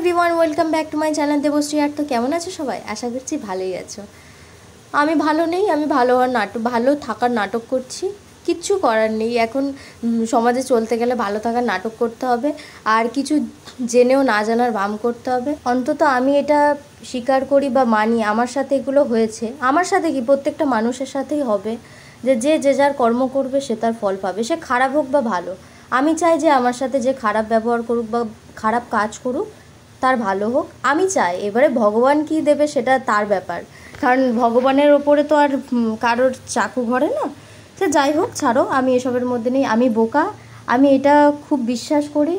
Everyone, welcome back to my channel Debashree art. তো কেমন আছো সবাই? আশা করছি ভালোই আছো। আমি ভালো নেই, আমি ভালো থাকার নাটক করছি। কিচ্ছু করার নেই, এখন সমাজে চলতে গেলে ভালো থাকার নাটক করতে হবে, আর কিছু জেনেও না জানার ভান করতে হবে। অন্তত আমি এটা স্বীকার করি বা মানি, আমার সাথে এগুলো হয়েছে। আমার সাথে কি, প্রত্যেকটা মানুষের সাথেই হবে, যে যার কর্ম করবে সে তার ফল পাবে, সে খারাপ হোক বা ভালো। আমি চাই যে আমার সাথে যে খারাপ ব্যবহার করুক বা খারাপ কাজ করুক তার ভালো হোক, আমি চাই। এবারে ভগবান কি দেবে সেটা তার ব্যাপার, কারণ ভগবানের ওপরে তো আর কারোর চাকু ঘরে না। সে যাই হোক, ছাড়ো, আমি এসবের মধ্যে নেই। আমি বোকা, আমি এটা খুব বিশ্বাস করি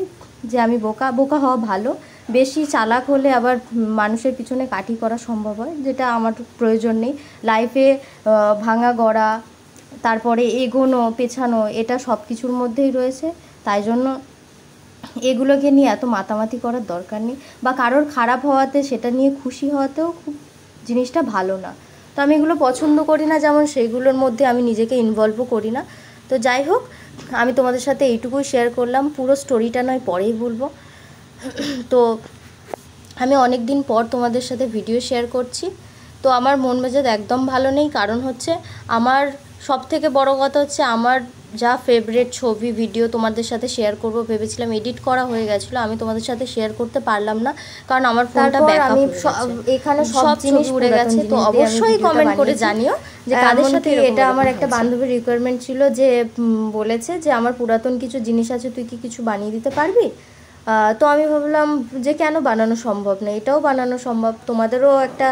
যে আমি বোকা হওয়া ভালো। বেশি চালাক হলে আবার মানুষের পিছনে কাঠি করা সম্ভব হয়, যেটা আমার প্রয়োজন নেই লাইফে। ভাঙা গড়া, তারপরে এগোনো পেছানো, এটা সব কিছুর মধ্যেই রয়েছে। তাই জন্য এগুলোকে নিয়ে এত মাতামাতি করার দরকার নেই, বা কারোর খারাপ হওয়াতে সেটা নিয়ে খুশি হওয়াতেও খুব জিনিসটা ভালো না। তো আমি এগুলো পছন্দ করি না, যেমন সেইগুলোর মধ্যে আমি নিজেকে ইনভলভও করি না। তো যাই হোক, আমি তোমাদের সাথে এইটুকুই শেয়ার করলাম, পুরো স্টোরিটা নয় পরেই বলবো। তো আমি অনেক দিন পর তোমাদের সাথে ভিডিও শেয়ার করছি। তো আমার মন মেজাজ একদম ভালো নেই, কারণ হচ্ছে আমার সবথেকে বড় কথা হচ্ছে আমার যা ফেভারিট ছবি ভিডিও তোমাদের সাথে শেয়ার করব ভেবেছিলাম, এডিট করা হয়ে গেছিলো, আমি তোমাদের সাথে শেয়ার করতে পারলাম না, কারণ আমার ফোনটা ব্যাকআপ হয়ে গেছে। এখানে সব জিনিস উড়ে গেছে। তো অবশ্যই কমেন্ট করে জানিও যে কাদের সাথে। এটা আমার একটা বান্ধবীর রিকোয়ারমেন্ট ছিল, যে বলেছে যে আমার পুরাতন কিছু জিনিস আছে, তুই কি কিছু বানিয়ে দিতে পারবি? তো আমি ভাবলাম যে কেন বানানো সম্ভব না, এটাও বানানো সম্ভব। তোমাদেরও একটা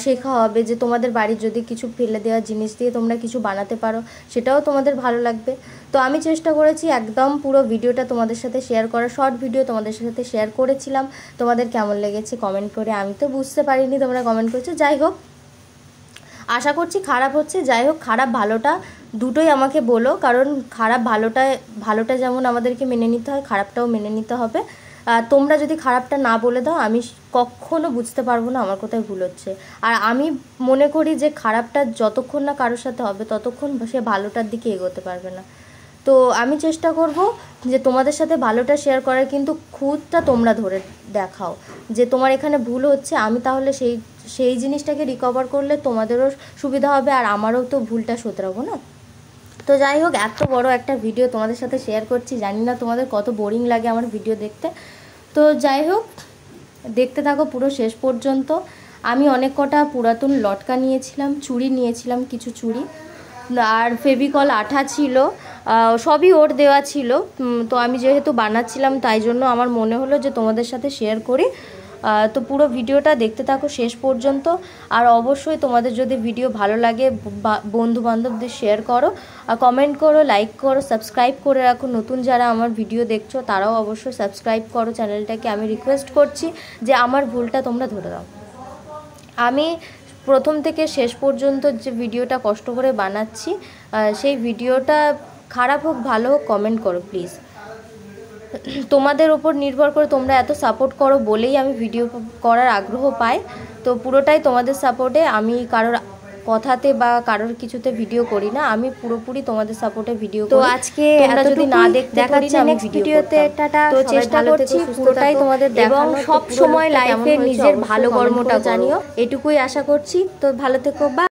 শেখা হবে যে তোমাদের বাড়ির যদি কিছু ফেলে দেওয়া জিনিস দিয়ে তোমরা কিছু বানাতে পারো, সেটাও তোমাদের ভালো লাগবে। তো আমি চেষ্টা করেছি একদম পুরো ভিডিওটা তোমাদের সাথে শেয়ার করা, শর্ট ভিডিও তোমাদের সাথে শেয়ার করেছিলাম। তোমাদের কেমন লেগেছে কমেন্ট করে, আমি তো বুঝতে পারিনি তোমরা কমেন্ট করেছো। যাই হোক, আশা করছি খারাপ হচ্ছে। যাই হোক, খারাপ ভালোটা দুটোই আমাকে বলো, কারণ খারাপ ভালোটা যেমন আমাদেরকে মেনে নিতে হয়, খারাপটাও মেনে নিতে হবে। তোমরা যদি খারাপটা না বলে দাও, আমি কখনো বুঝতে পারবো না আমার কোথায় ভুল হচ্ছে। আর আমি মনে করি যে খারাপটা যতক্ষণ না কারোর সাথে হবে ততক্ষণ সে ভালোটার দিকে এগোতে পারবে না। তো আমি চেষ্টা করব যে তোমাদের সাথে ভালোটা শেয়ার করার, কিন্তু খুঁতটা তোমরা ধরে দেখাও যে তোমার এখানে ভুল হচ্ছে। আমি তাহলে সেই জিনিসটাকে রিকভার করলে তোমাদেরও সুবিধা হবে, আর আমারও তো ভুলটা শোধরাবো না। তো যাই হোক, এত বড় একটা ভিডিও তোমাদের সাথে শেয়ার করছি, জানি না তোমাদের কত বোরিং লাগে আমার ভিডিও দেখতে। তো যাই হোক, দেখতে থাকো পুরো শেষ পর্যন্ত। আমি অনেক কটা পুরাতন লটকা নিয়েছিলাম, চুড়ি নিয়েছিলাম, কিছু চুড়ি, আর ফেভিকল আঠা ছিল, সবই ওর দেওয়া ছিল। তো আমি যেহেতু বানাচ্ছিলাম তাই জন্য আমার মনে হলো যে তোমাদের সাথে শেয়ার করি। তো পুরো ভিডিওটা দেখতে থাকো শেষ পর্যন্ত। আর অবশ্যই তোমাদের যদি ভিডিও ভালো লাগে বন্ধু বান্ধবদের শেয়ার করো, কমেন্ট করো, লাইক করো, সাবস্ক্রাইব করে রাখো। নতুন যারা আমার ভিডিও দেখছো তারাও অবশ্যই সাবস্ক্রাইব করো চ্যানেলটাকে। আমি রিকোয়েস্ট করছি যে আমার ভুলটা তোমরা ধরে দাও। আমি প্রথম থেকে শেষ পর্যন্ত যে ভিডিওটা কষ্ট করে বানাচ্ছি, সেই ভিডিওটা খারাপ হোক ভালো হোক কমেন্ট করো প্লিজ। তোমাদের উপর নির্ভর করে, তোমরা এত সাপোর্ট করো বলেই আমি ভিডিও করার আগ্রহ পাই। তো পুরোটাই তোমাদের সাপোর্টে, আমি কারোর কথাতে বা কারোর কিছুতে ভিডিও করি না, আমি পুরোপুরি তোমাদের সাপোর্টে ভিডিও করি। তো আজকে তোমরা যদি না দেখতে পারি না, আমি ভিডিওতে তো চেষ্টা করছি পুরোটাই তোমাদের দেখানো, সব সময় লাইফে নিজের ভালো কর্মটা জানিও, এটুকুই আশা করছি। তো ভালো থেকো, বা